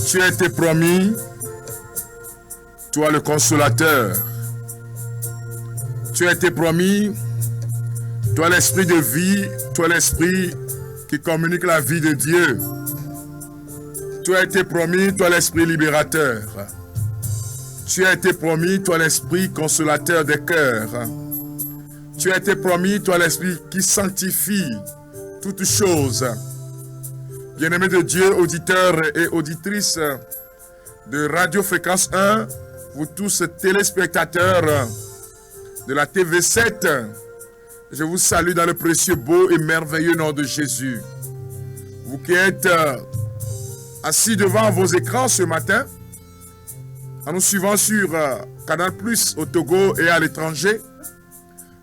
Tu as été promis, toi le consolateur. Tu as été promis, toi l'esprit de vie, toi l'esprit qui communique la vie de Dieu. Tu as été promis, toi l'esprit libérateur. Tu as été promis, toi l'esprit consolateur des cœurs. Tu as été promis, toi l'esprit qui sanctifie toutes choses. Bien-aimés de Dieu, auditeurs et auditrices de Radio Fréquence 1, vous tous téléspectateurs de la TV7, je vous salue dans le précieux, beau et merveilleux nom de Jésus. Vous qui êtes assis devant vos écrans ce matin, en nous suivant sur Canal Plus au Togo et à l'étranger,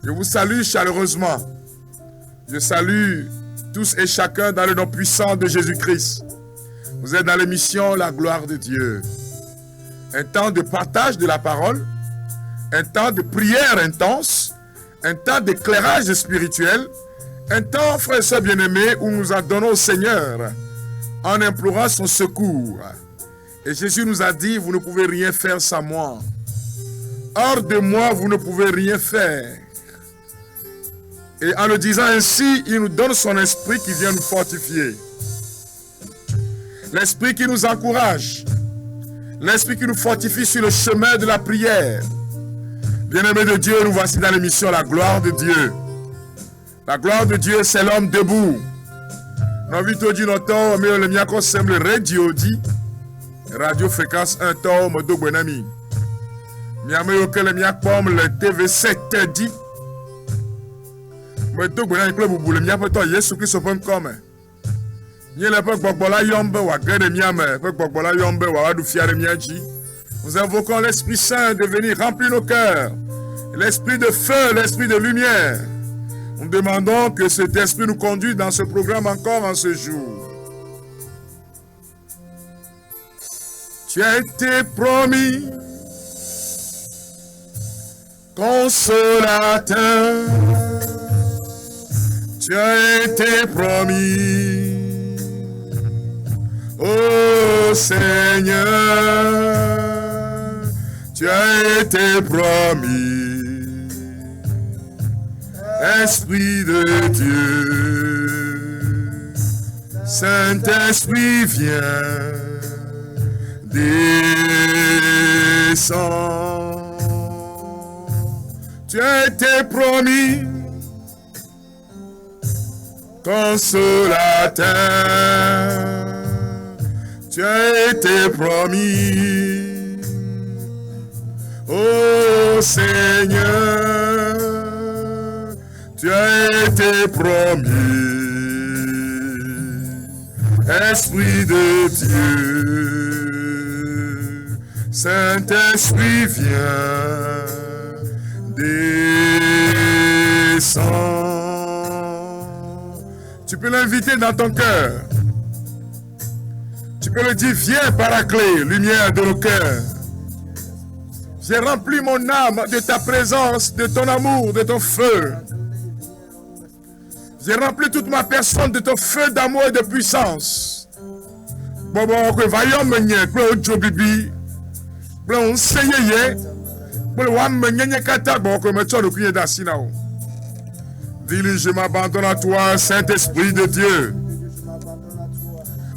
je vous salue chaleureusement. Je salue tous et chacun dans le nom puissant de Jésus-Christ. Vous êtes dans l'émission La gloire de Dieu. Un temps de partage de la parole, un temps de prière intense, un temps d'éclairage spirituel, un temps, frères et sœurs bien-aimés, où nous adonnons au Seigneur en implorant son secours. Et Jésus nous a dit, vous ne pouvez rien faire sans moi. Hors de moi, vous ne pouvez rien faire. Et en le disant ainsi, il nous donne son esprit qui vient nous fortifier. L'esprit qui nous encourage. L'esprit qui nous fortifie sur le chemin de la prière. Bien-aimés de Dieu, nous voici dans l'émission La gloire de Dieu. La gloire de Dieu, c'est l'homme debout. Radio Fréquence 1 Tao Modo Bonami. Miame que le miakom le TV7 dit. Modo Bonami club ou le miapoto Yesu Christ open comme. Ni le peuple Bokbola Yombe wa grede miame, peuple Bokbola Yombe wa wadu fiare miaji. Nous invoquons l'Esprit Saint de venir remplir nos cœurs. L'Esprit de feu, l'Esprit de lumière. Nous demandons que cet Esprit nous conduise dans ce programme encore en ce jour. Tu as été promis, consolateur. Tu as été promis, ô Seigneur. Tu as été promis, Esprit de Dieu. Saint-Esprit vient. Descends. Tu as été promis, consolateur. Tu as été promis, ô Seigneur. Tu as été promis, Esprit de Dieu. Saint-Esprit vient, descend. Tu peux l'inviter dans ton cœur. Tu peux le dire, viens Paraclet, lumière de nos cœurs. J'ai rempli mon âme de ta présence, de ton amour, de ton feu. J'ai rempli toute ma personne de ton feu d'amour et de puissance. Bon, voyons me pour Jobibi. On sait Dis-lui, je m'abandonne à toi, Saint-Esprit de Dieu.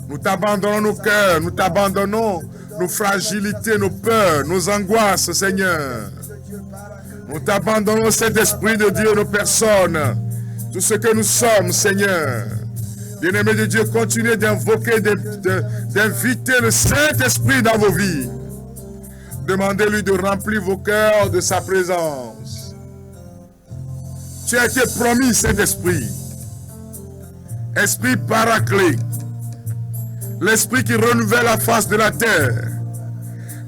Nous t'abandonnons nos cœurs, nous t'abandonnons nos fragilités, nos peurs, nos angoisses, Seigneur. Nous t'abandonnons, Saint-Esprit de Dieu, nos personnes, tout ce que nous sommes, Seigneur. Bien-aimés de Dieu, continuez d'invoquer, d'inviter le Saint-Esprit dans vos vies. Demandez-lui de remplir vos cœurs de sa présence. Tu as été promis, Saint-Esprit. Esprit Paraclet. L'esprit qui renouvelle la face de la terre.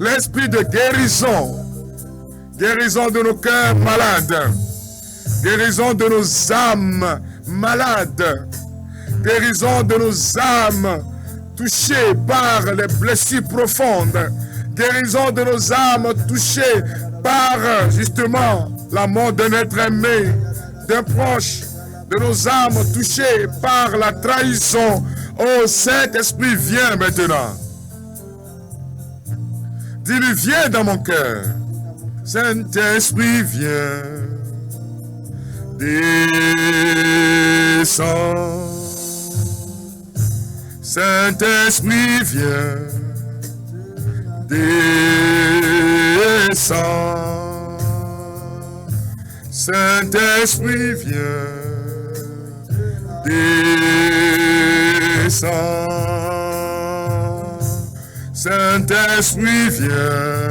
L'esprit de guérison. Guérison de nos cœurs malades. Guérison de nos âmes malades. Guérison de nos âmes touchées par les blessures profondes. Guérison de nos âmes touchées par justement la mort d'un être aimé, d'un proche, de nos âmes touchées par la trahison. Oh Saint-Esprit, viens maintenant. Dis-lui, viens dans mon cœur. Saint-Esprit, viens. Descends. Saint-Esprit, viens. Descends. Saint-Esprit, viens. Descends. Saint-Esprit, viens.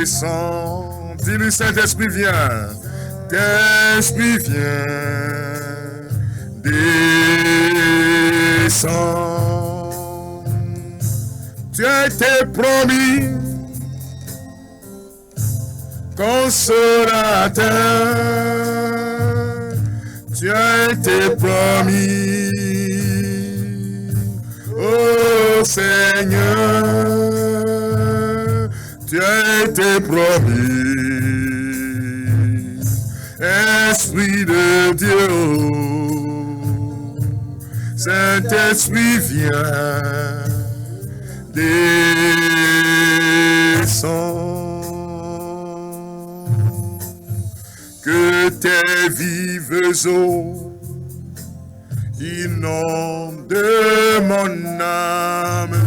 Descends. Dis-lui, Saint-Esprit, viens. Saint-Esprit, viens. Descends. Tu as été promis consolateur. Tu as été promis, ô Seigneur. Tu as été promis, Esprit de Dieu. Saint-Esprit, viens, descends. Que tes vives eaux inondent mon âme.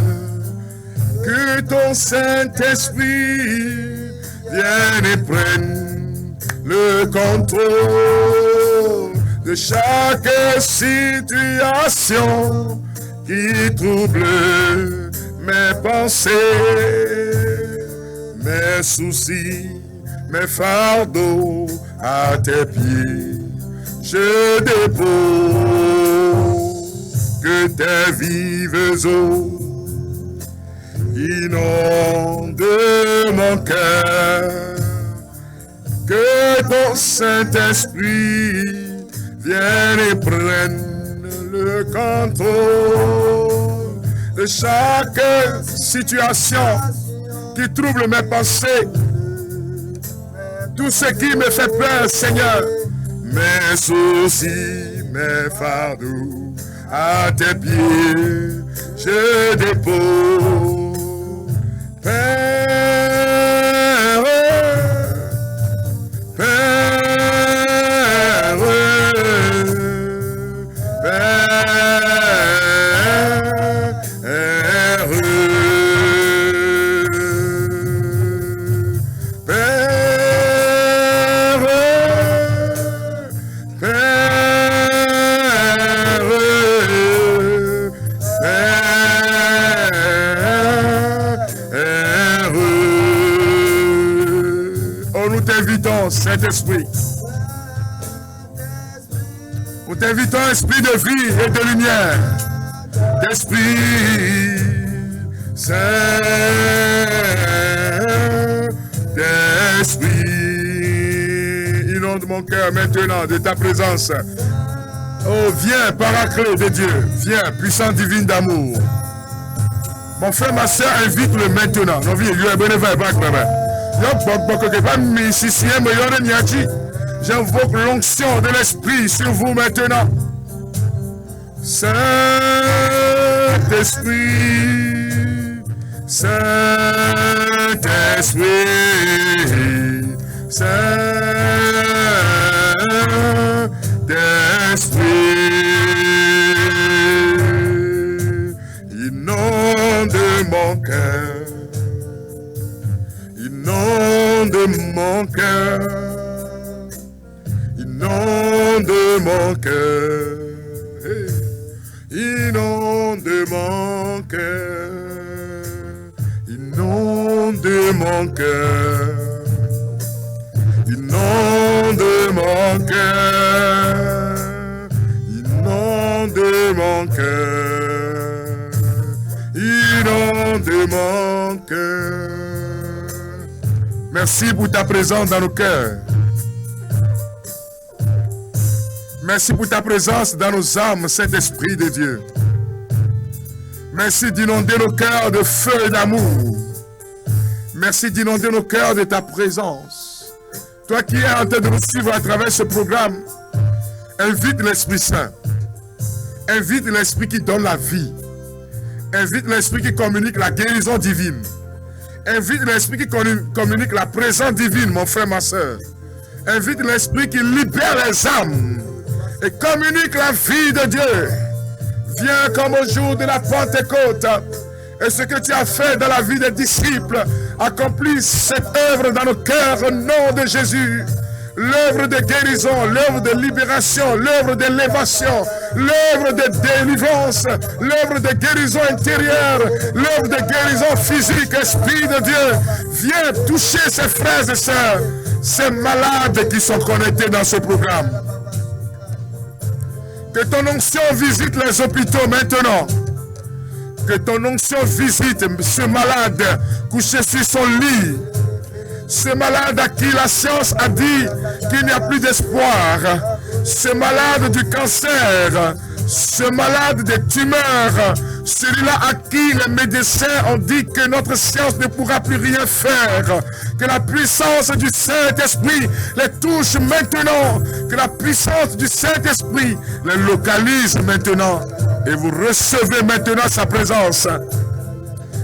Que ton Saint-Esprit vienne et prenne le contrôle de chaque situation qui trouble mes pensées, mes soucis, mes fardeaux à tes pieds. Je dépose que tes vives eaux inondent mon cœur. Que ton Saint-Esprit vienne et prenne le contrôle de chaque situation qui trouble mes pensées. Tout ce qui me fait peur, Seigneur, mes soucis, mes fardeaux, à tes pieds, je dépose. Père, Père, Saint-Esprit, nous t'invitons, esprit de vie et de lumière, d'esprit Saint-Esprit, inonde mon cœur maintenant de ta présence. Oh, viens, paraclet de Dieu, viens, puissant divine d'amour. Mon frère, ma soeur, invite-le maintenant. J'invoque l'onction de l'Esprit sur vous maintenant. Saint-Esprit, Saint-Esprit, Saint-Esprit, inonde mon cœur. Inonde mon cœur, inonde mon cœur, inonde mon cœur, inonde mon cœur, inonde mon cœur, inonde mon cœur, inonde mon cœur. Merci pour ta présence dans nos cœurs. Merci pour ta présence dans nos âmes, Saint-Esprit de Dieu. Merci d'inonder nos cœurs de feu et d'amour. Merci d'inonder nos cœurs de ta présence. Toi qui es en train de nous suivre à travers ce programme, invite l'Esprit Saint. Invite l'Esprit qui donne la vie. Invite l'Esprit qui communique la guérison divine. Invite l'Esprit qui communique la présence divine, mon frère, ma soeur. Invite l'Esprit qui libère les âmes et communique la vie de Dieu. Viens comme au jour de la Pentecôte. Et ce que tu as fait dans la vie des disciples, accomplis cette œuvre dans nos cœurs au nom de Jésus. L'œuvre de guérison, l'œuvre de libération, l'œuvre d'élévation, l'œuvre de délivrance, l'œuvre de guérison intérieure, l'œuvre de guérison physique, Esprit de Dieu. Viens toucher ces frères et sœurs, ces malades qui sont connectés dans ce programme. Que ton onction visite les hôpitaux maintenant. Que ton onction visite ce malade couché sur son lit. Ce malade à qui la science a dit qu'il n'y a plus d'espoir. Ce malade du cancer. Ce malade des tumeurs. Celui-là à qui les médecins ont dit que notre science ne pourra plus rien faire. Que la puissance du Saint-Esprit les touche maintenant. Que la puissance du Saint-Esprit les localise maintenant. Et vous recevez maintenant sa présence.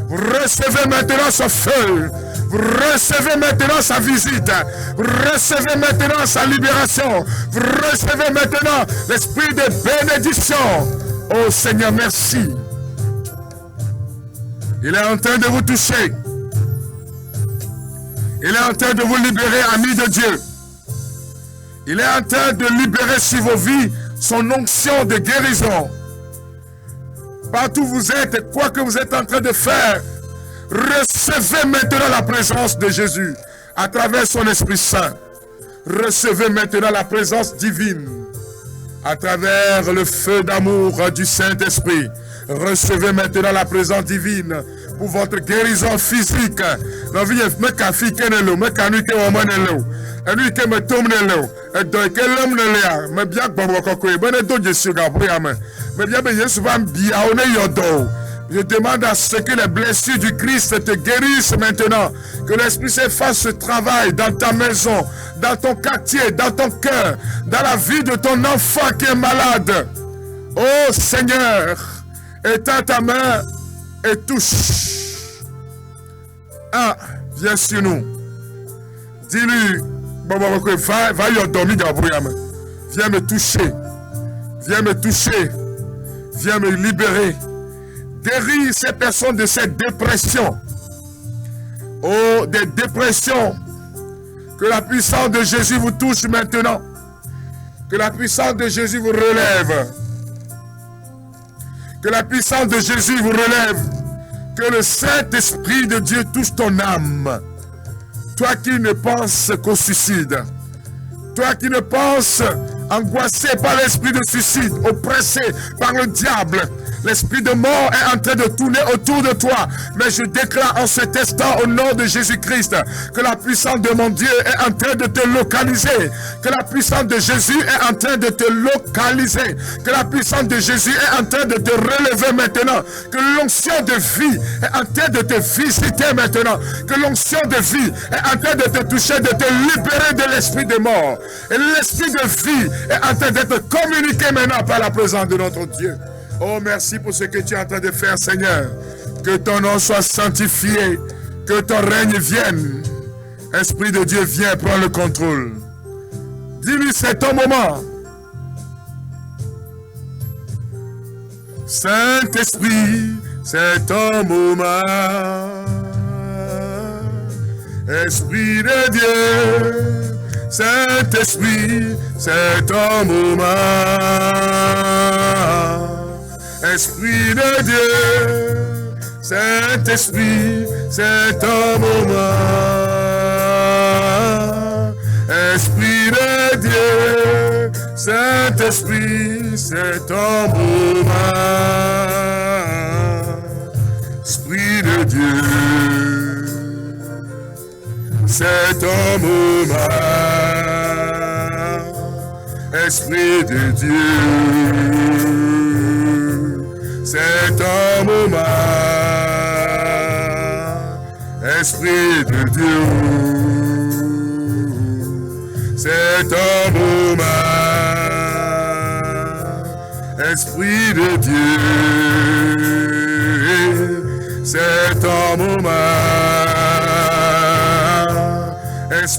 Vous recevez maintenant son feu. Vous recevez maintenant sa visite. Vous recevez maintenant sa libération. Vous recevez maintenant l'esprit de bénédiction. Oh Seigneur, merci. Il est en train de vous toucher. Il est en train de vous libérer, amis de Dieu. Il est en train de libérer sur vos vies son onction de guérison. Partout où vous êtes, quoi que vous êtes en train de faire, recevez maintenant la présence de Jésus à travers son Esprit Saint. Recevez maintenant la présence divine à travers le feu d'amour du Saint-Esprit. Recevez maintenant la présence divine pour votre guérison physique. Je demande à ce que les blessures du Christ te guérissent maintenant. Que l'Esprit Saint fasse ce travail dans ta maison, dans ton quartier, dans ton cœur, dans la vie de ton enfant qui est malade. Oh Seigneur, étends ta main et touche. Ah, viens sur nous. Dis-lui, va y dormir, viens me toucher. Viens me toucher. Viens me libérer. Guéris ces personnes de cette dépression. Oh, des dépressions. Que la puissance de Jésus vous touche maintenant. Que la puissance de Jésus vous relève. Que la puissance de Jésus vous relève. Que le Saint-Esprit de Dieu touche ton âme. Toi qui ne penses qu'au suicide. Toi qui ne penses angoissé par l'esprit de suicide, oppressé par le diable. L'esprit de mort est en train de tourner autour de toi. Mais je déclare en cet instant au nom de Jésus-Christ que la puissance de mon Dieu est en train de te localiser. Que la puissance de Jésus est en train de te localiser. Que la puissance de Jésus est en train de te relever maintenant. Que l'onction de vie est en train de te visiter maintenant. Que l'onction de vie est en train de te toucher, de te libérer de l'esprit de mort. Et l'esprit de vie est en train d'être communiqué maintenant par la présence de notre Dieu. Oh, merci pour ce que tu es en train de faire, Seigneur. Que ton nom soit sanctifié. Que ton règne vienne. Esprit de Dieu, viens prendre le contrôle. Dis-lui, c'est ton moment. Saint-Esprit, c'est ton moment. Esprit de Dieu, Saint-Esprit, c'est ton moment. Esprit de Dieu, Saint-Esprit, c'est ton moment. Esprit de Dieu, Saint-Esprit, c'est ton moment. Esprit de Dieu, c'est ton moment. Esprit de Dieu, c'est ton moment. Esprit de Dieu, c'est ton moment. Esprit de Dieu,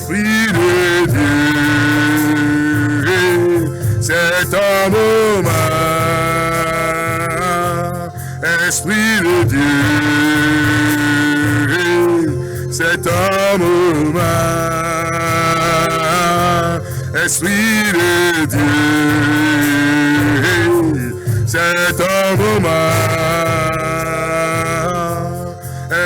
Esprit de Dieu, c'est ton moment. Esprit de Dieu, c'est ton moment. Esprit de Dieu, c'est ton moment.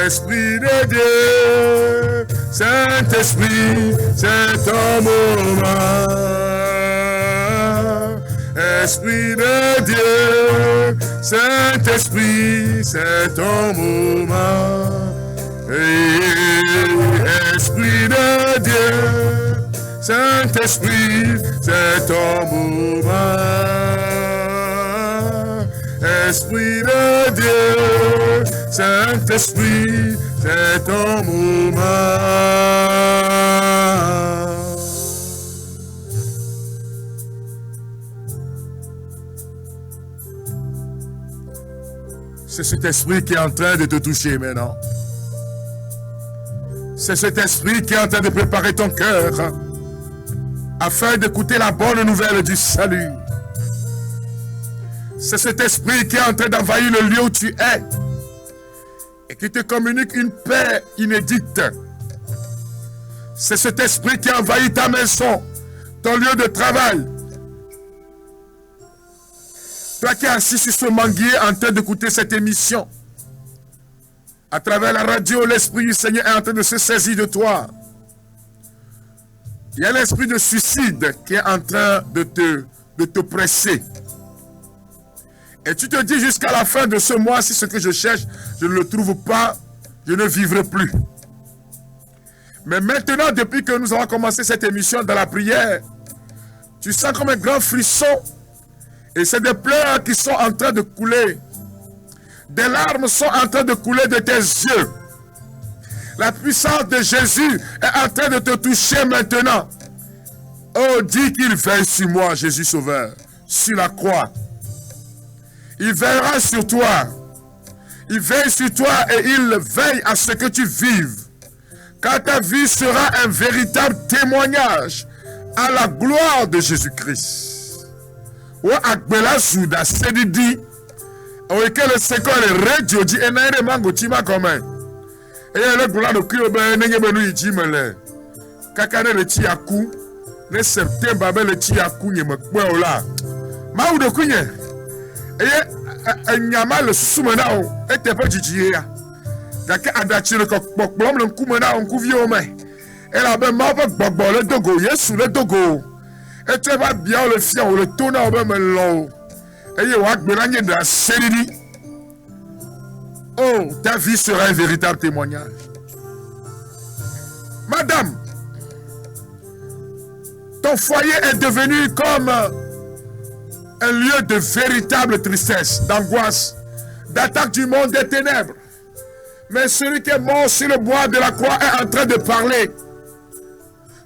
Esprit de Dieu, Saint-Esprit, c'est ton moment. Esprit de Dieu, Saint-Esprit, c'est ton moment. Esprit de Dieu, Saint-Esprit, c'est ton moment. Esprit de Dieu, Saint-Esprit, c'est ton moment. C'est cet esprit qui est en train de te toucher maintenant. C'est cet esprit qui est en train de préparer ton cœur afin d'écouter la bonne nouvelle du salut. C'est cet esprit qui est en train d'envahir le lieu où tu es et qui te communique une paix inédite. C'est cet esprit qui a envahi ta maison, ton lieu de travail. Toi qui es assis sur ce manguier en train d'écouter cette émission, à travers la radio, l'Esprit du Seigneur est en train de se saisir de toi. Il y a l'esprit de suicide qui est en train de te presser. Et tu te dis jusqu'à la fin de ce mois, si ce que je cherche, je ne le trouve pas, je ne vivrai plus. Mais maintenant, depuis que nous avons commencé cette émission dans la prière, tu sens comme un grand frisson. Et c'est des pleurs qui sont en train de couler. Des larmes sont en train de couler de tes yeux. La puissance de Jésus est en train de te toucher maintenant. Oh, dis qu'il veille sur moi, Jésus Sauveur, sur la croix. Il veillera sur toi. Il veille sur toi et il veille à ce que tu vives. Car ta vie sera un véritable témoignage à la gloire de Jésus-Christ. Ou akbela souda sedidi. Oike le sekole radio di enaire mango tima komen. Eye le gula no kiro be nenge benu ijimele. Kakane le chi yaku. Ne septembre be le chi yaku nye mekwe ola. Ma udo kunye. Eye nyama le sumena o. Ete pe jijiye ya. Dake adachi le kokpokplom le nkumena o nkuvi ome. E la be ma pe gbogbo le dogo. Yesu le dogo. Et tu vas bien le fier, le tourner au même long. Et il va te de la série. Oh, ta vie sera un véritable témoignage. Madame, ton foyer est devenu comme un lieu de véritable tristesse, d'angoisse, d'attaque du monde des ténèbres. Mais celui qui est mort sur le bois de la croix est en train de parler.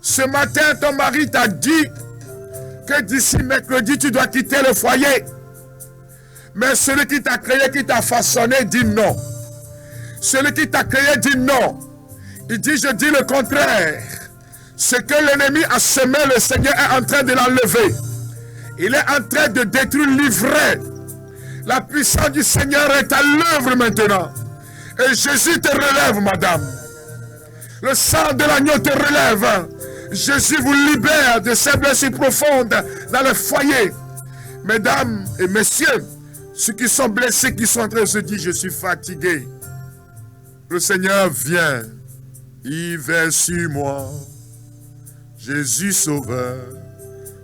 Ce matin, ton mari t'a dit que d'ici mercredi, tu dois quitter le foyer. Mais celui qui t'a créé, qui t'a façonné, dit non. Celui qui t'a créé dit non. Il dit, je dis le contraire. Ce que l'ennemi a semé, le Seigneur est en train de l'enlever. Il est en train de détruire l'ivraie. La puissance du Seigneur est à l'œuvre maintenant. Et Jésus te relève, madame. Le sang de l'agneau te relève. Jésus vous libère de ces blessures profondes dans le foyer. Mesdames et messieurs, ceux qui sont blessés, qui sont en train de se dire, je suis fatigué. Le Seigneur vient. Il veille sur moi. Jésus Sauveur,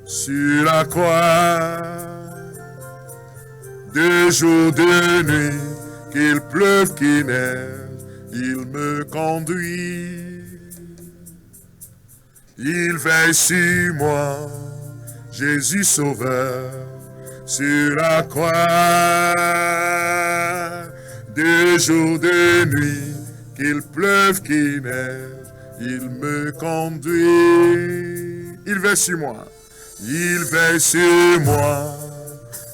sur la croix. De jour, de nuit, qu'il pleuve, qu'il neige, il me conduit. Il veille sur moi, Jésus Sauveur, sur la croix. De jour, de nuit, qu'il pleuve, qu'il neige, il me conduit. Il veille sur moi, il veille sur moi,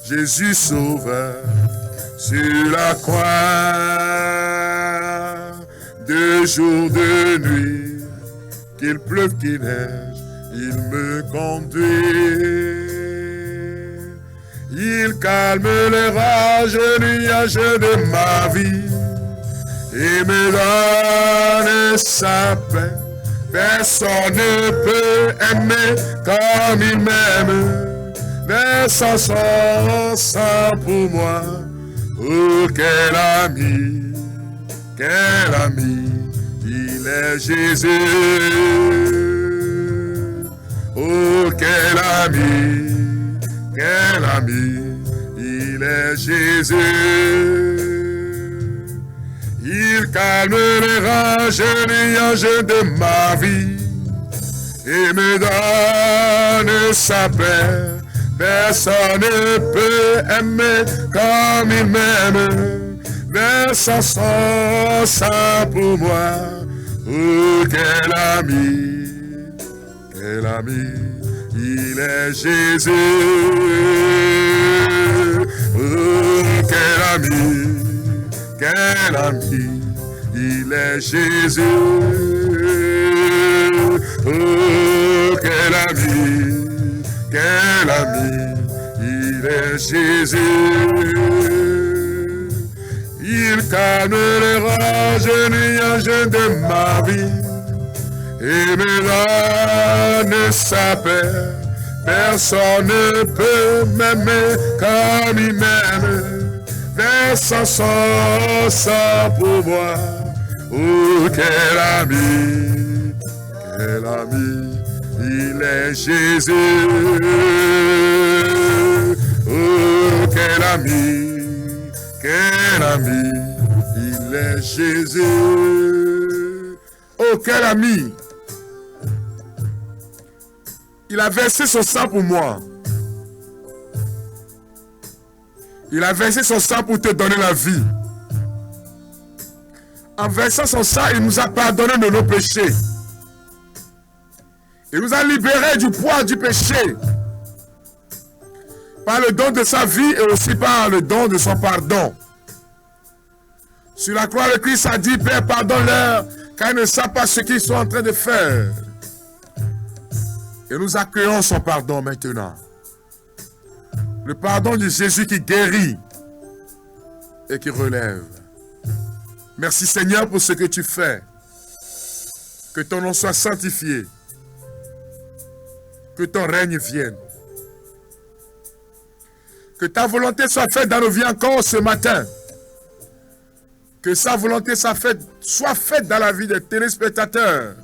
Jésus Sauveur, sur la croix. De jour, de nuit, qu'il pleuve, qu'il neige, il me conduit. Il calme les rages, nuages de ma vie et me donne sa paix. Personne ne peut aimer comme il m'aime, versant son sang pour moi. Oh, quel ami, il est Jésus. Oh, quel ami, il est Jésus. Il calme les rages, nuages de ma vie et me donne sa paix. Personne ne peut aimer comme il m'aime, versant son sang pour moi. Oh, quel ami, il est Jésus. Oh, quel ami, il est Jésus. Oh, quel ami, il est Jésus. Il calme les rages, nuages de ma vie et me donne sa paix. Personne ne peut m'aimer comme il m'aime, versant son sang pour moi. Oh, quel ami, il est Jésus. Oh, quel ami, il est Jésus. Oh, quel ami. Il a versé son sang pour moi. Il a versé son sang pour te donner la vie. En versant son sang, il nous a pardonné de nos péchés. Il nous a libérés du poids du péché. Par le don de sa vie et aussi par le don de son pardon. Sur la croix, le Christ a dit, Père, pardonne-leur, car ils ne savent pas ce qu'ils sont en train de faire. Et nous accueillons son pardon maintenant. Le pardon de Jésus qui guérit et qui relève. Merci Seigneur pour ce que tu fais. Que ton nom soit sanctifié. Que ton règne vienne. Que ta volonté soit faite dans nos vies encore ce matin. Que sa volonté soit faite dans la vie des téléspectateurs.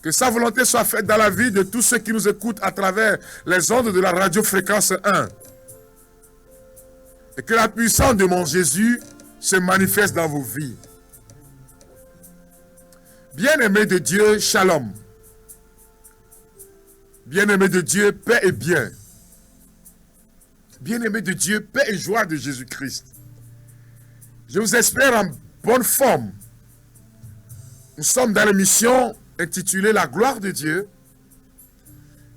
Que sa volonté soit faite dans la vie de tous ceux qui nous écoutent à travers les ondes de la radio fréquence 1. Et que la puissance de mon Jésus se manifeste dans vos vies. Bien-aimés de Dieu, shalom. Bien-aimés de Dieu, paix et bien. Bien-aimés de Dieu, paix et joie de Jésus-Christ. Je vous espère en bonne forme. Nous sommes dans l'émission intitulée La gloire de Dieu,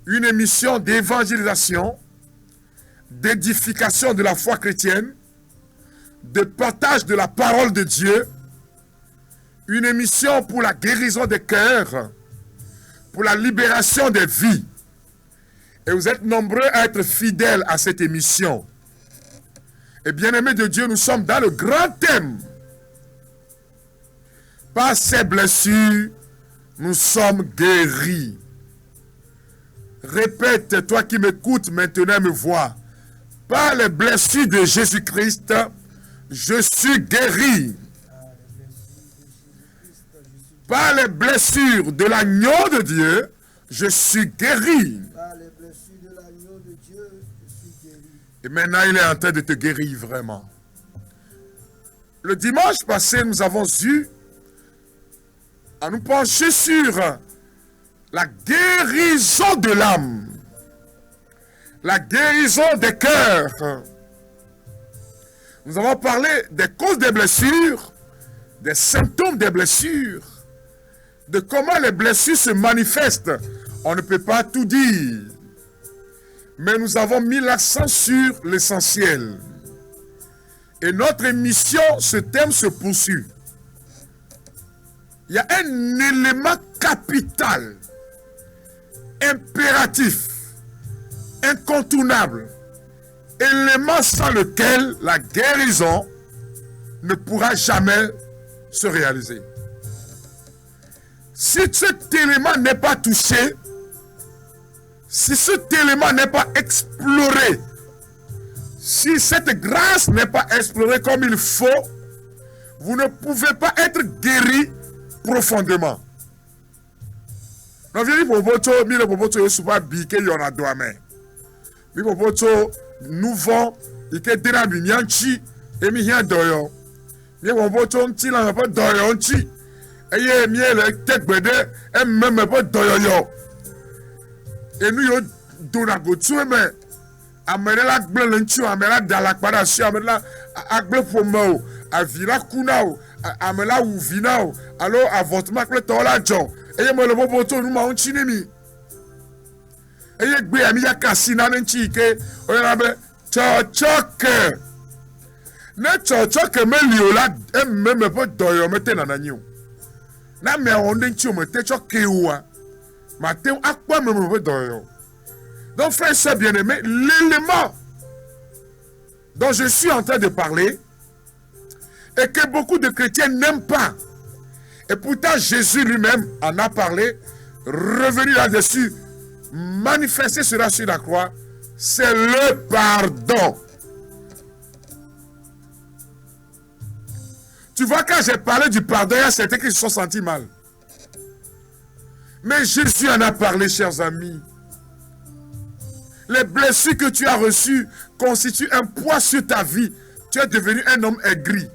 une émission d'évangélisation, d'édification de la foi chrétienne, de partage de la parole de Dieu, une émission pour la guérison des cœurs, pour la libération des vies. Et vous êtes nombreux à être fidèles à cette émission. Et bien-aimés de Dieu, nous sommes dans le grand thème. Par ces blessures, nous sommes guéris. Répète, toi qui m'écoutes maintenant, me vois. Par les blessures de Jésus-Christ, je suis guéri. Par les blessures de l'agneau de Dieu, je suis guéri. Par les blessures de l'agneau de Dieu, je suis guéri. Et maintenant, il est en train de te guérir vraiment. Le dimanche passé, nous avons eu à nous pencher sur la guérison de l'âme, la guérison des cœurs. Nous avons parlé des causes des blessures, des symptômes des blessures, de comment les blessures se manifestent. On ne peut pas tout dire, mais nous avons mis l'accent sur l'essentiel. Et notre émission, ce thème se poursuit. Il y a un élément capital, impératif, incontournable, élément sans lequel la guérison ne pourra jamais se réaliser. Si cet élément n'est pas touché, si cet élément n'est pas exploré, si cette grâce n'est pas explorée comme il faut, vous ne pouvez pas être guéri profondément. Nous vont et que dérabi mianchi et mi hien doyo. Mi won boto nti la pas doyo nti. Eye mi le tegbede e même pas doyo yo. Et nous yo dona go tu me amere la gble nti amere dala pada si amere la agble pomo avira kunao amela uvinao allo avortement kle to la jo. Eye mo le boto nu ma nti ni mi. Eye gbe ami ya kasina nti ke oyabe chochoke ne chochoke me liola e me po doyo mete na nanyo na me onde nti o mete choke wa mate akwa me po doyo. Donc frère c'est bien-aimé, l'élément dont je suis en train de parler et que beaucoup de chrétiens n'aiment pas, et pourtant Jésus lui-même en a parlé, revenu là-dessus, manifester cela sur la croix, c'est le pardon. Tu vois, quand j'ai parlé du pardon, il y a certains qui se sont sentis mal. Mais Jésus en a parlé, chers amis. Les blessures que tu as reçues constituent un poids sur ta vie. Tu es devenu un homme aigri.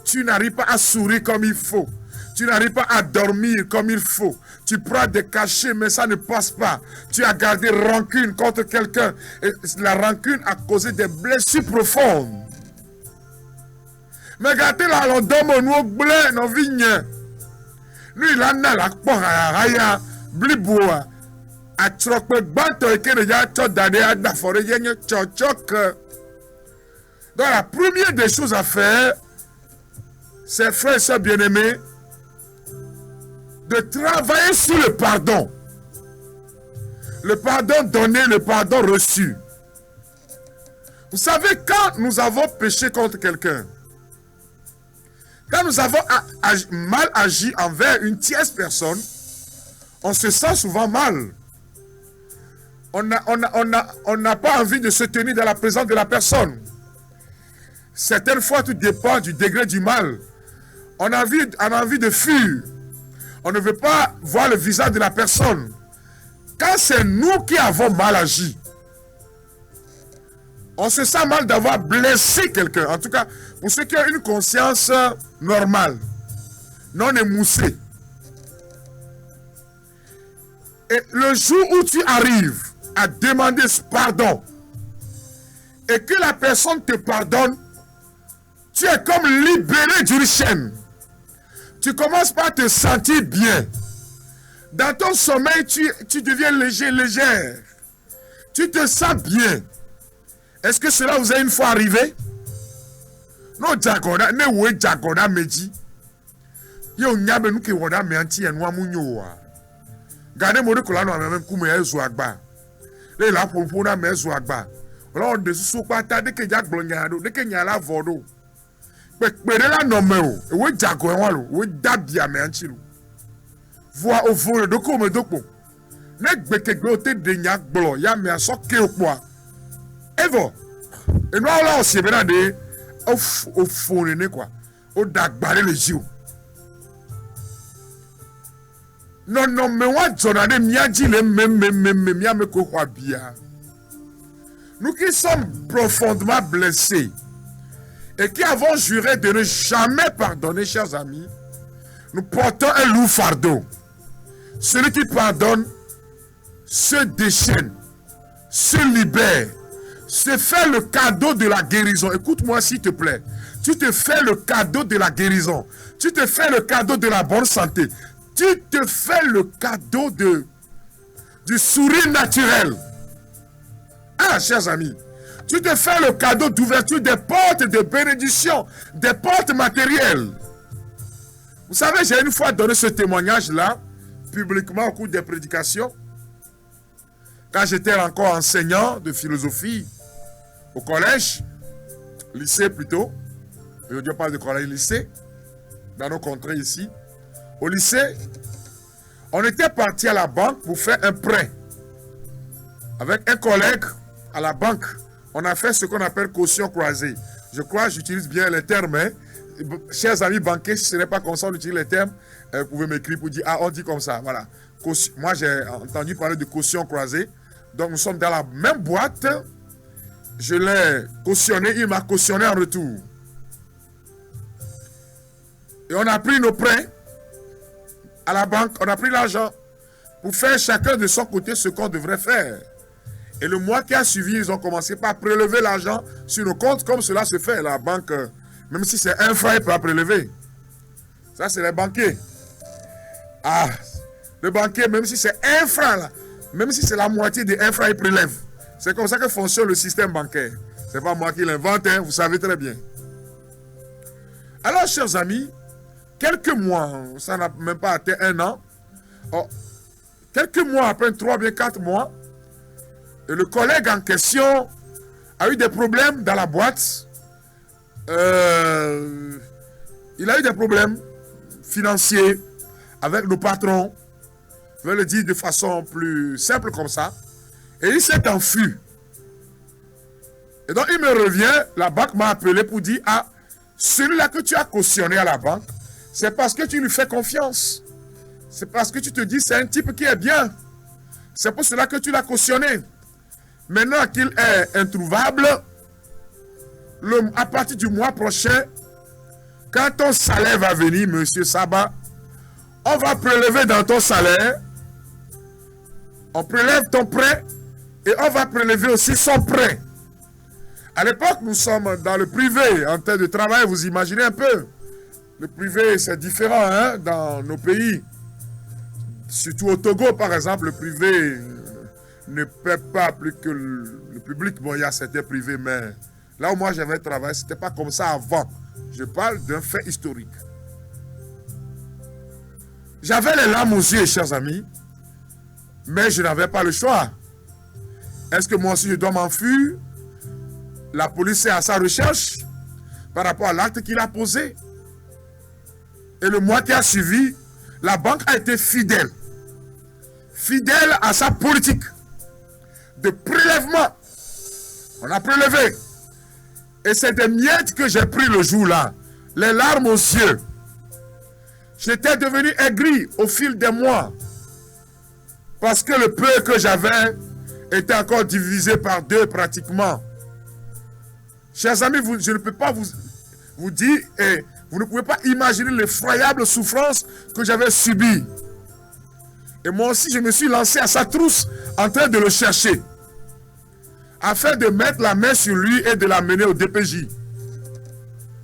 Tu n'arrives pas à sourire comme il faut. Tu n'arrives pas à dormir comme il faut. Tu prends des cachets, mais ça ne passe pas. Tu as gardé rancune contre quelqu'un. Et la rancune a causé des blessures profondes. Mais regardez là, l'on donne nous blé, nos vignes. Nous, il en a la porra, bliboa. A trokpe banto et que ya to dade a da forêt yenye chochok. Donc la première des choses à faire, c'est frères et sœurs bien-aimés, de travailler sur le pardon. Le pardon donné, le pardon reçu. Vous savez, quand nous avons péché contre quelqu'un, quand nous avons mal agi envers une tierce personne, on se sent souvent mal. On n'a pas envie de se tenir dans la présence de la personne. Certaines fois, tout dépend du degré du mal. On a envie de fuir. On ne veut pas voir le visage de la personne. Quand c'est nous qui avons mal agi, on se sent mal d'avoir blessé quelqu'un. En tout cas, pour ceux qui ont une conscience normale, non émoussée. Et le jour où tu arrives à demander pardon et que la personne te pardonne, tu es comme libéré d'une chaîne. Tu commences par te sentir bien. Dans ton sommeil, tu deviens léger, légère. Tu te sens bien. Est-ce que cela vous est une fois arrivé? Non, Jagoda, ne oui Jagoda meji. Yo nyabe nuke woda me anti enwa munyo wa. Gade mo de kola no amem kume ezu agba. Le la popo na me ezu agba. Ola on de susu pata de ke jagbo nyado, de ke nyala vodo. Pe la no me o, e we jago enwa lo, we dabia me anti lo. Voa o vore do ko me dokpo. Ne gbekegbe o te de nyagbo ya me aso ke okwa. Evo. E no ala o se be na de o fone ne kwa. O dagbare le ji o. Non, mais moi, nous qui sommes profondément blessés et qui avons juré de ne jamais pardonner, chers amis, nous portons un lourd fardeau. Celui qui pardonne se déchaîne, se libère, se fait le cadeau de la guérison. Écoute-moi s'il te plaît. Tu te fais le cadeau de la guérison. Tu te fais le cadeau de la bonne santé. Tu te fais le cadeau du sourire naturel. Ah, chers amis, tu te fais le cadeau d'ouverture des portes de bénédiction, des portes matérielles. Vous savez, j'ai une fois donné ce témoignage-là publiquement au cours des prédications. Quand j'étais encore enseignant de philosophie au collège, lycée plutôt, aujourd'hui on parle de collège, lycée, dans nos contrées ici. Au lycée, on était parti à la banque pour faire un prêt. Avec un collègue à la banque, on a fait ce qu'on appelle caution croisée. Je crois que j'utilise bien les termes. Hein. Chers amis banquiers, si ce n'est pas comme ça, on utilise les termes. Vous pouvez m'écrire pour dire, ah, on dit comme ça. Voilà. Moi, j'ai entendu parler de caution croisée. Donc, nous sommes dans la même boîte. Je l'ai cautionné, il m'a cautionné en retour. Et on a pris nos prêts à la banque, on a pris l'argent pour faire chacun de son côté ce qu'on devrait faire. Et le mois qui a suivi, ils ont commencé par prélever l'argent sur nos comptes comme cela se fait. La banque, même si c'est 1 franc, il peut prélever. Ça, c'est les banquiers. Ah, le banquier, même si c'est 1 franc, là, même si c'est la moitié de 1 franc, il prélève. C'est comme ça que fonctionne le système bancaire. Ce n'est pas moi qui l'invente, hein, vous savez très bien. Alors, chers amis, quelques mois, ça n'a même pas atteint 1 an, quelques mois, après 3 bien 4 mois, et le collègue en question a eu des problèmes dans la boîte. Il a eu des problèmes financiers avec le patron. Je vais le dire de façon plus simple comme ça. Et il s'est enfui. Et donc il me revient, la banque m'a appelé pour dire, ah, celui-là que tu as cautionné à la banque, c'est parce que tu lui fais confiance. C'est parce que tu te dis, c'est un type qui est bien. C'est pour cela que tu l'as cautionné. Maintenant qu'il est introuvable, à partir du mois prochain, quand ton salaire va venir, monsieur Saba, on va prélever dans ton salaire, on prélève ton prêt et on va prélever aussi son prêt. À l'époque, nous sommes dans le privé, en termes de travail, vous imaginez un peu. Le privé, c'est différent hein, dans nos pays. Surtout au Togo, par exemple, le privé ne paie pas plus que le public. Bon, il y a certains privés, mais là où moi j'avais travaillé, ce n'était pas comme ça avant. Je parle d'un fait historique. J'avais les larmes aux yeux, chers amis, mais je n'avais pas le choix. Est-ce que moi aussi je dois m'enfuir? La police est à sa recherche par rapport à l'acte qu'il a posé. Et le mois qui a suivi, la banque a été fidèle. Fidèle à sa politique de prélèvement. On a prélevé. Et c'est des miettes que j'ai pris le jour-là. Les larmes aux yeux. J'étais devenu aigri au fil des mois. Parce que le peu que j'avais était encore divisé par 2 pratiquement. Chers amis, je ne peux pas vous dire, et vous ne pouvez pas imaginer l'effroyable souffrance que j'avais subie. Et moi aussi, je me suis lancé à sa trousse en train de le chercher. Afin de mettre la main sur lui et de l'amener au DPJ.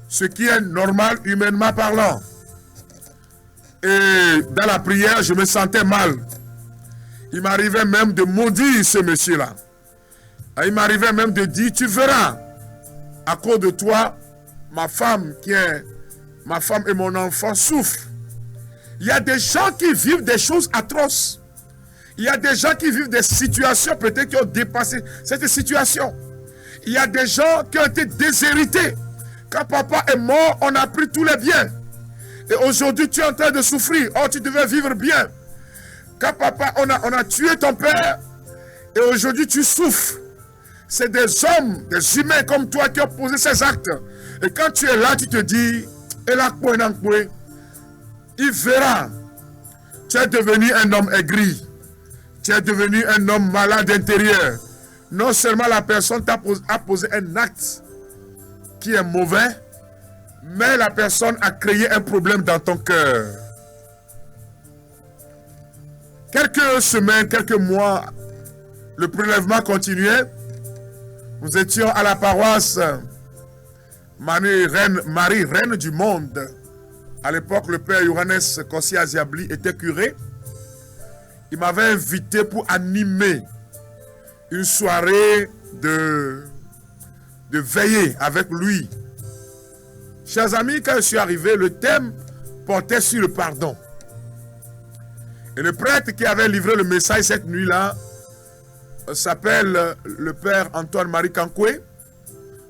Ce qui est normal, humainement parlant. Et dans la prière, je me sentais mal. Il m'arrivait même de maudire ce monsieur-là. Il m'arrivait même de dire, tu verras, à cause de toi, ma femme et mon enfant souffrent. Il y a des gens qui vivent des choses atroces. Il y a des gens qui vivent des situations peut-être qui ont dépassé cette situation. Il y a des gens qui ont été déshérités. Quand papa est mort, on a pris tous les biens. Et aujourd'hui, tu es en train de souffrir. Oh, tu devais vivre bien. Quand papa, on a tué ton père. Et aujourd'hui, tu souffres. C'est des hommes, des humains comme toi qui ont posé ces actes. Et quand tu es là, tu te dis, il verra. Tu es devenu un homme aigri. Tu es devenu un homme malade intérieur. Non seulement la personne a posé un acte qui est mauvais, mais la personne a créé un problème dans ton cœur. Quelques semaines, quelques mois, le prélèvement continuait. Nous étions à la paroisse Marie, reine du monde. À l'époque, le père Johannes Kossi Aziabli était curé. Il m'avait invité pour animer une soirée de veillée avec lui. Chers amis, quand je suis arrivé, le thème portait sur le pardon. Et le prêtre qui avait livré le message cette nuit-là s'appelle le père Antoine-Marie Kankoué.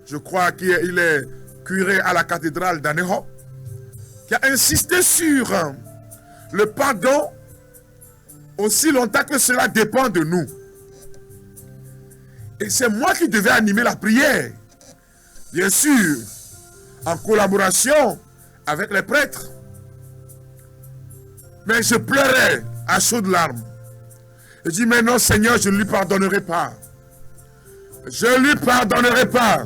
Je crois qu'il est curé à la cathédrale d'Aneho, qui a insisté sur le pardon aussi longtemps que cela dépend de nous. Et c'est moi qui devais animer la prière. Bien sûr, en collaboration avec les prêtres. Mais je pleurais à chaudes larmes. Je dis, mais non Seigneur, je ne lui pardonnerai pas. Je ne lui pardonnerai pas.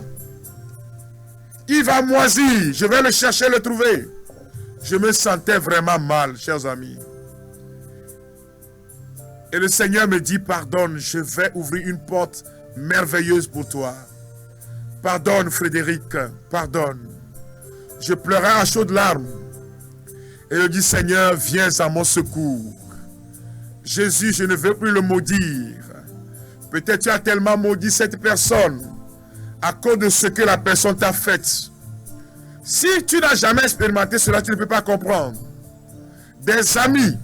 Il va moisir, je vais le chercher, le trouver. Je me sentais vraiment mal, chers amis. Et le Seigneur me dit, pardonne, je vais ouvrir une porte merveilleuse pour toi. Pardonne Frédéric, pardonne. Je pleurais à chaudes larmes. Et je dis, Seigneur, viens à mon secours. Jésus, je ne veux plus le maudire. Peut-être tu as tellement maudit cette personne à cause de ce que la personne t'a fait. Si tu n'as jamais expérimenté cela, tu ne peux pas comprendre. Des amis,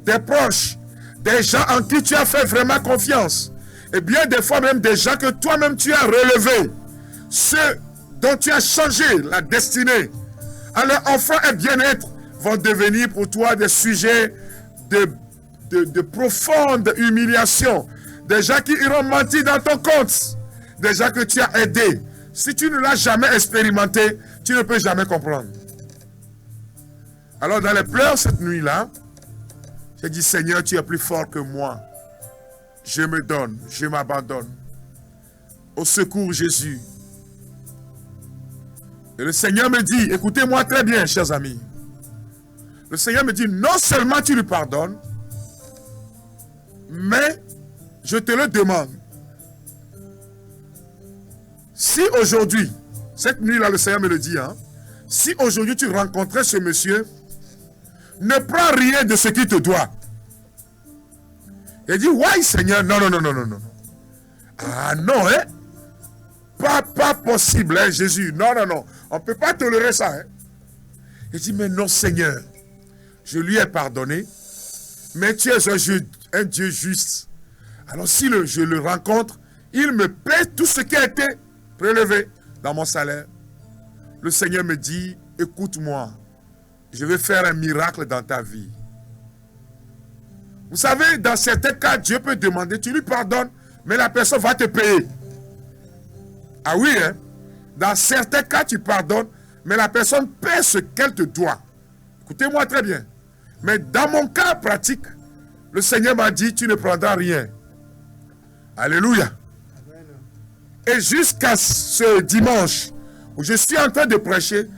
des proches, des gens en qui tu as fait vraiment confiance, et bien des fois même des gens que toi-même tu as relevés, ceux dont tu as changé la destinée, à leur enfant et bien-être, vont devenir pour toi des sujets de profonde humiliation. Des gens qui iront mentir dans ton compte. Des gens que tu as aidés. Si tu ne l'as jamais expérimenté, tu ne peux jamais comprendre. Alors dans les pleurs cette nuit-là, j'ai dit, Seigneur, tu es plus fort que moi. Je me donne, je m'abandonne. Au secours, Jésus. Et le Seigneur me dit, écoutez-moi très bien, chers amis. Le Seigneur me dit, non seulement tu lui pardonnes, mais je te le demande. Si aujourd'hui, cette nuit-là, le Seigneur me le dit, si aujourd'hui tu rencontrais ce monsieur, ne prends rien de ce qu'il te doit. Il dit, ouais, Seigneur, non. Ah non, hein? Pas possible, hein, Jésus. Non. On ne peut pas tolérer ça, hein? Il dit, mais non, Seigneur, je lui ai pardonné, mais tu es un Dieu juste. Alors si je le rencontre, il me paie tout ce qui a été prélevé dans mon salaire. Le Seigneur me dit, écoute-moi, je vais faire un miracle dans ta vie. Vous savez, dans certains cas, Dieu peut demander, tu lui pardonnes, mais la personne va te payer. Ah oui, hein? Dans certains cas, tu pardonnes, mais la personne paie ce qu'elle te doit. Écoutez-moi très bien. Mais dans mon cas pratique, le Seigneur m'a dit, tu ne prendras rien. Alléluia. Amen. Et jusqu'à ce dimanche, où je suis en train de prêcher,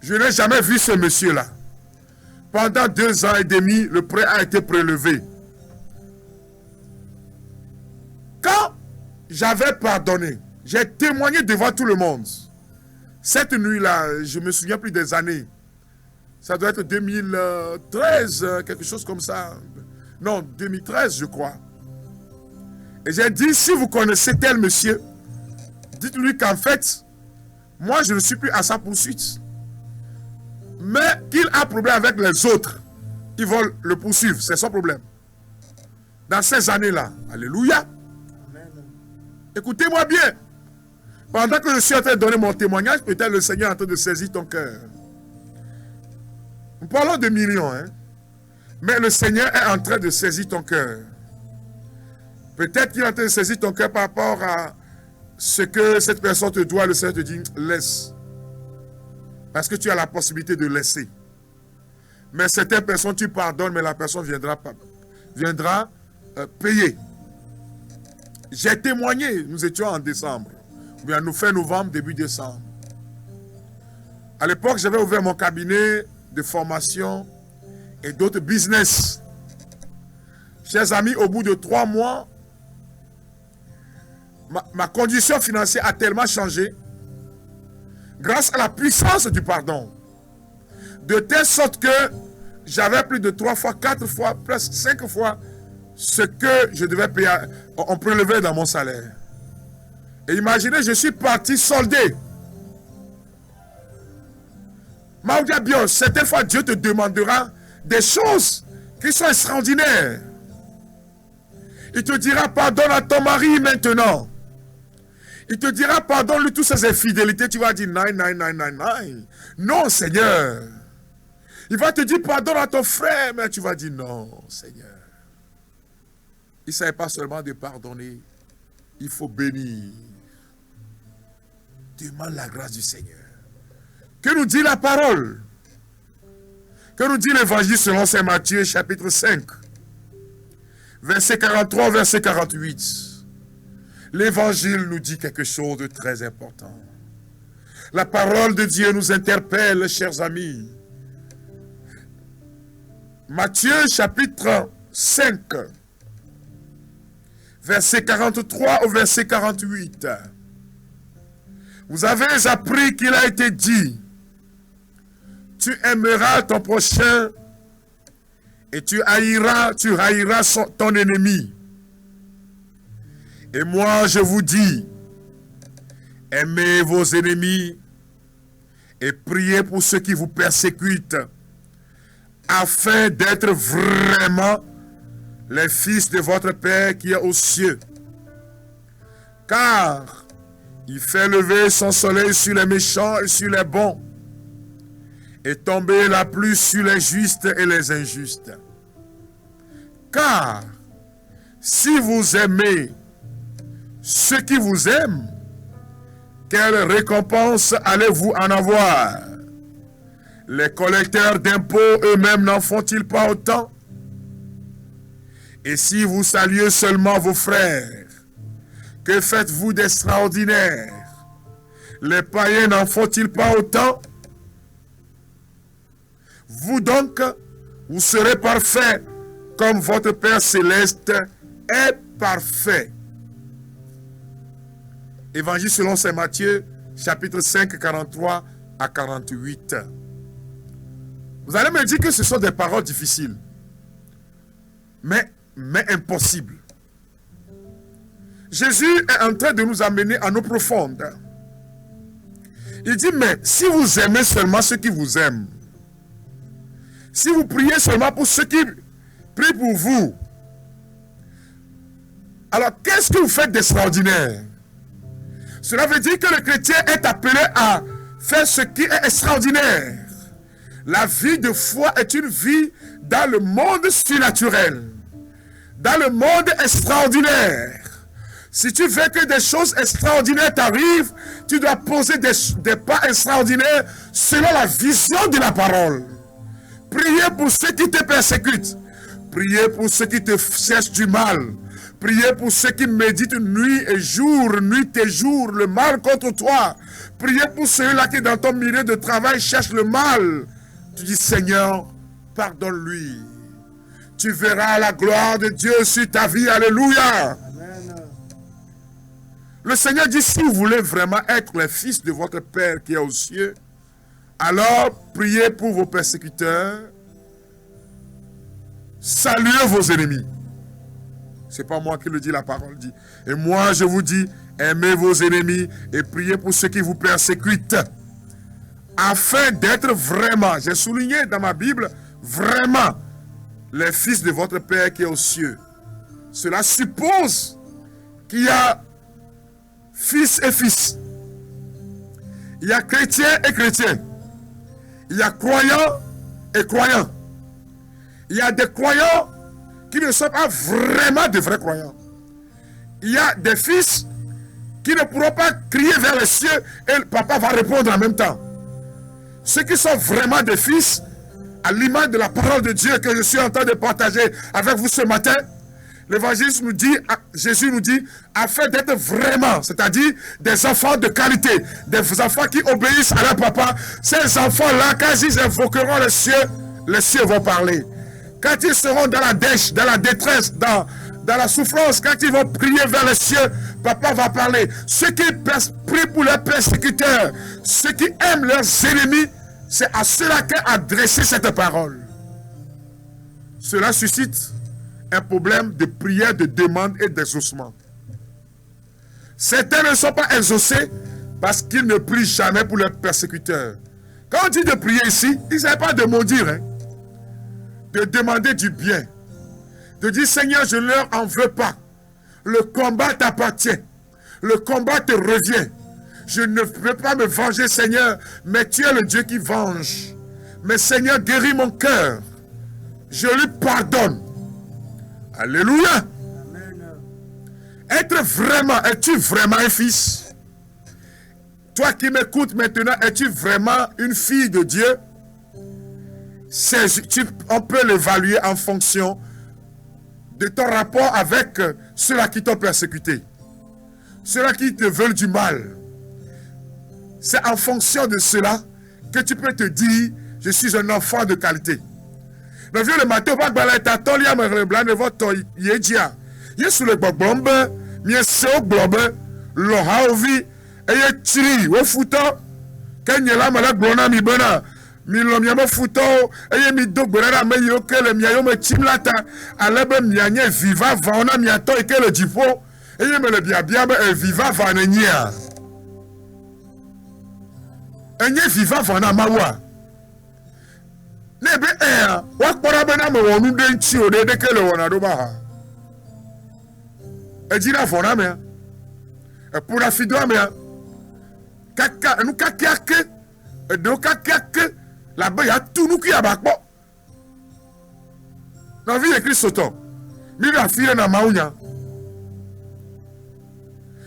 je n'ai jamais vu ce monsieur-là. Pendant 2 ans et demi, le prêt a été prélevé. Quand j'avais pardonné, j'ai témoigné devant tout le monde. Cette nuit-là, je me souviens plus des années. Ça doit être 2013, quelque chose comme ça. Non, 2013, je crois. Et j'ai dit, si vous connaissez tel monsieur, dites-lui qu'en fait, moi, je ne suis plus à sa poursuite. Mais qu'il a problème avec les autres, ils vont le poursuivre, c'est son problème. Dans ces années-là, alléluia. Amen. Écoutez-moi bien. Pendant que je suis en train de donner mon témoignage, peut-être le Seigneur est en train de saisir ton cœur. Nous parlons de millions, hein. Mais le Seigneur est en train de saisir ton cœur. Peut-être qu'il est en train de saisir ton cœur par rapport à ce que cette personne te doit. Le Seigneur te dit, laisse. Parce que tu as la possibilité de laisser. Mais certaines personnes, tu pardonnes, mais la personne viendra payer. J'ai témoigné, nous étions en décembre. Ou bien nous fin novembre, début décembre. À l'époque, j'avais ouvert mon cabinet de formation et d'autres business. Chers amis, au bout de 3 mois, ma condition financière a tellement changé grâce à la puissance du pardon. De telle sorte que j'avais plus de 3 fois, 4 fois, presque 5 fois ce que je devais payer, on prélevait dans mon salaire. Et imaginez, je suis parti soldé. Certaines fois, Dieu te demandera des choses qui sont extraordinaires. Il te dira pardonne à ton mari maintenant. Il te dira pardonne-lui toutes ses infidélités. Tu vas dire non. Non, Seigneur. Il va te dire pardonne à ton frère, mais tu vas dire non, Seigneur. Il ne s'agit pas seulement de pardonner. Il faut bénir. Demande la grâce du Seigneur. Que nous dit la parole? Que nous dit l'évangile selon saint Matthieu, chapitre 5, verset 43, verset 48. L'évangile nous dit quelque chose de très important. La parole de Dieu nous interpelle, chers amis. Matthieu, chapitre 5, verset 43 au verset 48. Vous avez appris qu'il a été dit, tu aimeras ton prochain et tu haïras ton ennemi. Et moi je vous dis, aimez vos ennemis et priez pour ceux qui vous persécutent, afin d'être vraiment les fils de votre Père qui est aux cieux. Car il fait lever son soleil sur les méchants et sur les bons, et tomber la pluie sur les justes et les injustes. Car si vous aimez ceux qui vous aiment, quelle récompense allez-vous en avoir? Les collecteurs d'impôts eux-mêmes n'en font-ils pas autant? Et si vous saluez seulement vos frères, que faites-vous d'extraordinaire? Les païens n'en font-ils pas autant? Vous donc, vous serez parfaits comme votre Père céleste est parfait. Évangile selon saint Matthieu, chapitre 5, 43 à 48. Vous allez me dire que ce sont des paroles difficiles, mais impossibles. Jésus est en train de nous amener à nos profondes. Il dit, mais si vous aimez seulement ceux qui vous aiment, si vous priez seulement pour ceux qui prient pour vous, alors qu'est-ce que vous faites d'extraordinaire? Cela veut dire que le chrétien est appelé à faire ce qui est extraordinaire. La vie de foi est une vie dans le monde surnaturel, dans le monde extraordinaire. Si tu veux que des choses extraordinaires t'arrivent, tu dois poser des pas extraordinaires selon la vision de la parole. Priez pour ceux qui te persécutent. Priez pour ceux qui te cherchent du mal. Priez pour ceux qui méditent nuit et jour, le mal contre toi. Priez pour ceux-là qui dans ton milieu de travail cherchent le mal. Tu dis, Seigneur, pardonne-lui. Tu verras la gloire de Dieu sur ta vie. Alléluia. Amen. Le Seigneur dit, si vous voulez vraiment être les fils de votre Père qui est aux cieux, alors priez pour vos persécuteurs. Saluez vos ennemis. Ce n'est pas moi qui le dis, la parole dit. Et moi je vous dis, aimez vos ennemis et priez pour ceux qui vous persécutent. Afin d'être vraiment, j'ai souligné dans ma Bible, vraiment les fils de votre Père qui est aux cieux. Cela suppose qu'il y a fils et fils. Il y a chrétiens et chrétiens. Il y a croyants et croyants. Il y a des croyants qui ne sont pas vraiment de vrais croyants. Il y a des fils qui ne pourront pas crier vers les cieux et le papa va répondre en même temps. Ceux qui sont vraiment des fils, à l'image de la parole de Dieu que je suis en train de partager avec vous ce matin, l'évangile nous dit, Jésus nous dit, afin d'être vraiment, c'est-à-dire des enfants de qualité, des enfants qui obéissent à leur papa. Ces enfants-là, quand ils invoqueront les cieux vont parler. Quand ils seront dans la dèche, dans la détresse, dans la souffrance, quand ils vont prier vers les cieux, papa va parler. Ceux qui prient pour leurs persécuteurs, ceux qui aiment leurs ennemis, c'est à cela qu'est adressée cette parole. Cela suscite un problème de prière, de demande et d'exaucement. Certains ne sont pas exaucés parce qu'ils ne prient jamais pour leurs persécuteurs. Quand on dit de prier ici, il ne s'agit pas de maudire. de demander du bien, de dire Seigneur, je ne leur en veux pas. Le combat t'appartient. Le combat te revient. Je ne peux pas me venger, Seigneur, mais tu es le Dieu qui venge. Mais Seigneur, guéris mon cœur. Je lui pardonne. Alléluia. Es-tu vraiment un fils? Toi qui m'écoutes maintenant, es-tu vraiment une fille de Dieu? On peut l'évaluer en fonction de ton rapport avec ceux-là qui t'ont persécuté. Ceux-là qui te veulent du mal. C'est en fonction de cela que tu peux te dire, je suis un enfant de qualité. Le vieux le matin, pas balai taton li amere blan ne voto yedia. Yesu le gbogbo mi se o globe lo haovi eye tri wo futo kenye la mala gbona mi bana mi lo mi mo futo eye mi do gbera me yo kele mi ayo me chimlata alebe mi anye viva va ona mi ato e kele jipo eye me le bia bia be viva va na nyia enye viva va na mawa nebe wakpora be na me wonu de nchi o de kele wona do ba ha ejira fona me e pura fido me kaka nu kakake e do kakake la be ya tunu ki abakpo na vie Christ to mi va filer na maunya.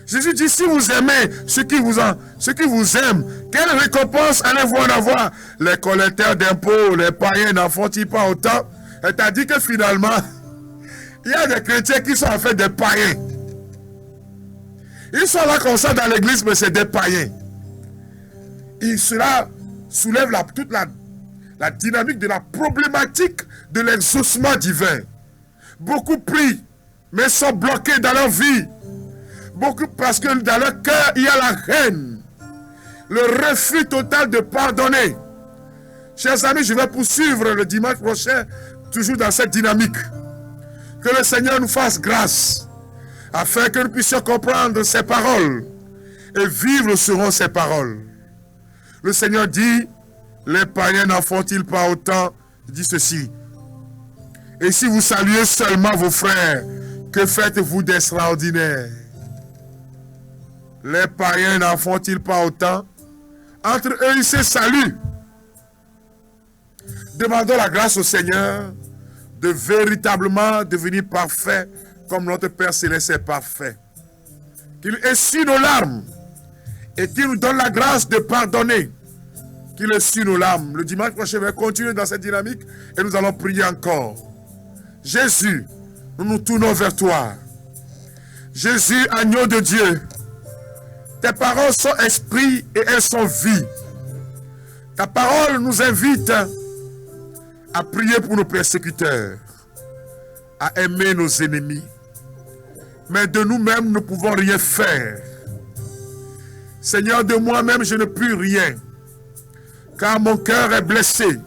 Jésus dit, si vous aimez ceux qui vous aiment, quelle récompense allez-vous en avoir? Les collecteurs d'impôts, les païens n'en font-ils pas autant? Et t'as dit que finalement, il y a des chrétiens qui sont en fait des païens. Ils sont là comme ça dans l'église, mais c'est des païens. Et cela soulève toute la dynamique de la problématique de l'exaucement divin. Beaucoup prient, mais sont bloqués dans leur vie. Beaucoup parce que dans leur cœur, il y a la haine. Le refus total de pardonner. Chers amis, je vais poursuivre le dimanche prochain, toujours dans cette dynamique. Que le Seigneur nous fasse grâce, afin que nous puissions comprendre ses paroles et vivre selon ses paroles. Le Seigneur dit, les païens n'en font-ils pas autant? Il dit ceci. Et si vous saluez seulement vos frères, que faites-vous d'extraordinaire? Les païens n'en font-ils pas autant? Entre eux, ils se saluent. Demandons la grâce au Seigneur de véritablement devenir parfait comme notre Père Céleste est parfait. Qu'il essuie nos larmes et qu'il nous donne la grâce de pardonner. Qu'il essuie nos larmes. Le dimanche prochain, je vais continuer dans cette dynamique et nous allons prier encore. Jésus, nous nous tournons vers toi. Jésus, agneau de Dieu. Tes paroles sont esprit et elles sont vie. Ta parole nous invite à prier pour nos persécuteurs, à aimer nos ennemis. Mais de nous-mêmes, nous ne pouvons rien faire. Seigneur, de moi-même, je ne puis rien, car mon cœur est blessé,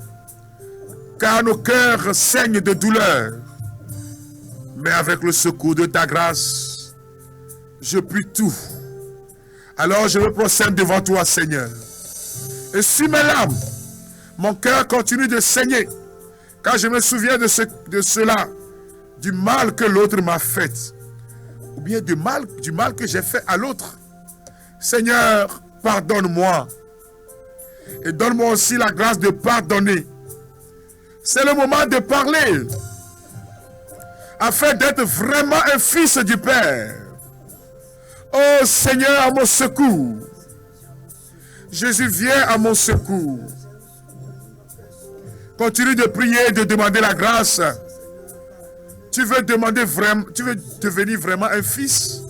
car nos cœurs saignent de douleur. Mais avec le secours de ta grâce, je puis tout. Alors je me prosterne devant toi, Seigneur. Et si mes larmes, mon cœur continue de saigner, quand je me souviens de cela, du mal que l'autre m'a fait, ou bien du mal que j'ai fait à l'autre. Seigneur, pardonne-moi. Et donne-moi aussi la grâce de pardonner. C'est le moment de parler, afin d'être vraiment un fils du Père. Oh Seigneur, à mon secours. Jésus, viens à mon secours. Continue de prier et de demander la grâce. Tu veux devenir vraiment un fils?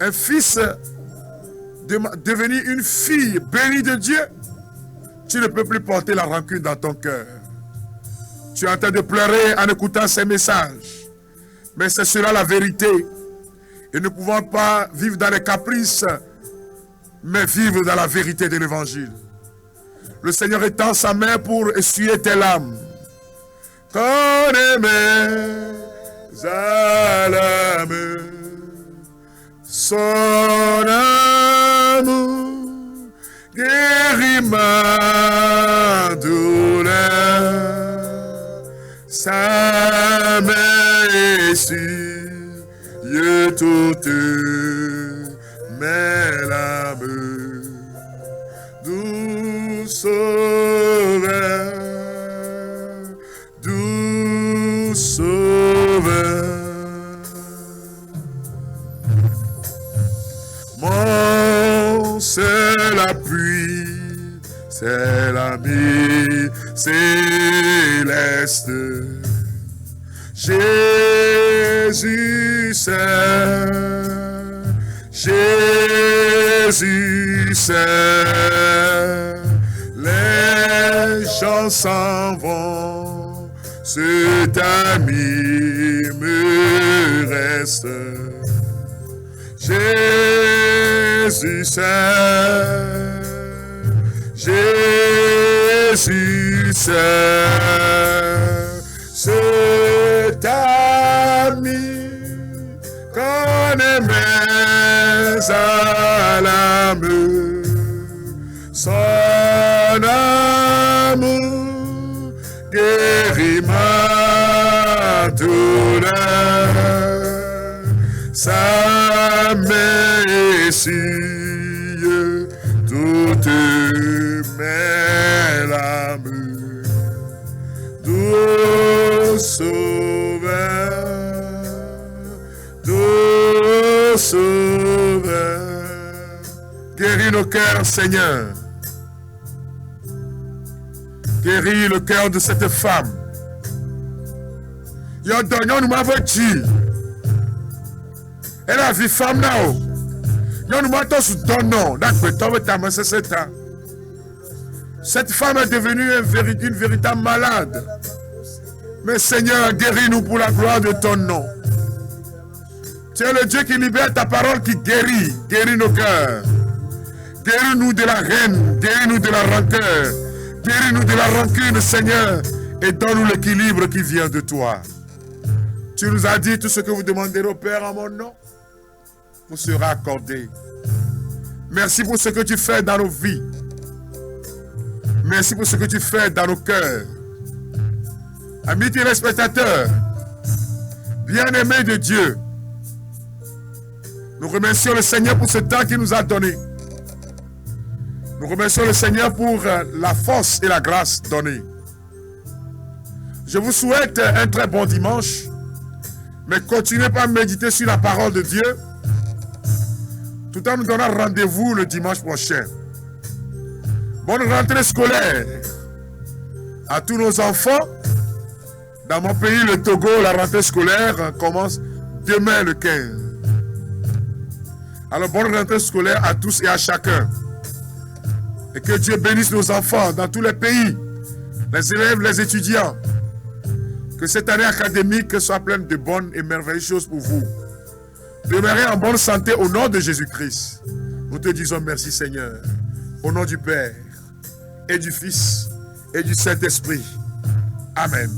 Un fils, devenir une fille bénie de Dieu? Tu ne peux plus porter la rancune dans ton cœur. Tu es en train de pleurer en écoutant ces messages. Mais c'est cela la vérité. Et nous ne pouvons pas vivre dans les caprices, mais vivre dans la vérité de l'évangile. Le Seigneur étend sa main pour essuyer tes larmes. Connais mes larmes, son amour guérit ma douleur. c'est l'appui, c'est l'ami céleste. Jésus c'est, Jésus c'est. Les gens s'en vont, cet ami me reste. Jésus c'est, Jésus c'est, cet ami qu'on aimait à l'âme. Son amour guérit ma douleur, sa messie toute mes larmes, doux sauveur, doux sauveur, guéris nos cœurs, Seigneur. Guéris le cœur de cette femme. Yo donnon nous m'avons dit. Elle a vu femme là. Yo nous m'avons tous donné. Cette femme est devenue une véritable malade. Mais Seigneur, guéris-nous pour la gloire de ton nom. Tu es le Dieu qui libère, ta parole qui guérit. Guéris nos cœurs. Guéris-nous de la haine. Guéris-nous de la rancœur. Guéris-nous de la rancune, Seigneur, et donne-nous l'équilibre qui vient de toi. Tu nous as dit tout ce que vous demandez au Père en mon nom, vous sera accordé. Merci pour ce que tu fais dans nos vies. Merci pour ce que tu fais dans nos cœurs. Amis téléspectateurs, bien-aimés de Dieu, nous remercions le Seigneur pour ce temps qu'il nous a donné. Nous remercions le Seigneur pour la force et la grâce donnée. Je vous souhaite un très bon dimanche, mais continuez pas à méditer sur la parole de Dieu, tout en nous donnant rendez-vous le dimanche prochain. Bonne rentrée scolaire à tous nos enfants. Dans mon pays, le Togo, la rentrée scolaire commence demain le 15. Alors bonne rentrée scolaire à tous et à chacun. Et que Dieu bénisse nos enfants dans tous les pays, les élèves, les étudiants. Que cette année académique soit pleine de bonnes et merveilleuses choses pour vous. Demeurez en bonne santé au nom de Jésus-Christ. Nous te disons merci Seigneur. Au nom du Père, et du Fils, et du Saint-Esprit. Amen.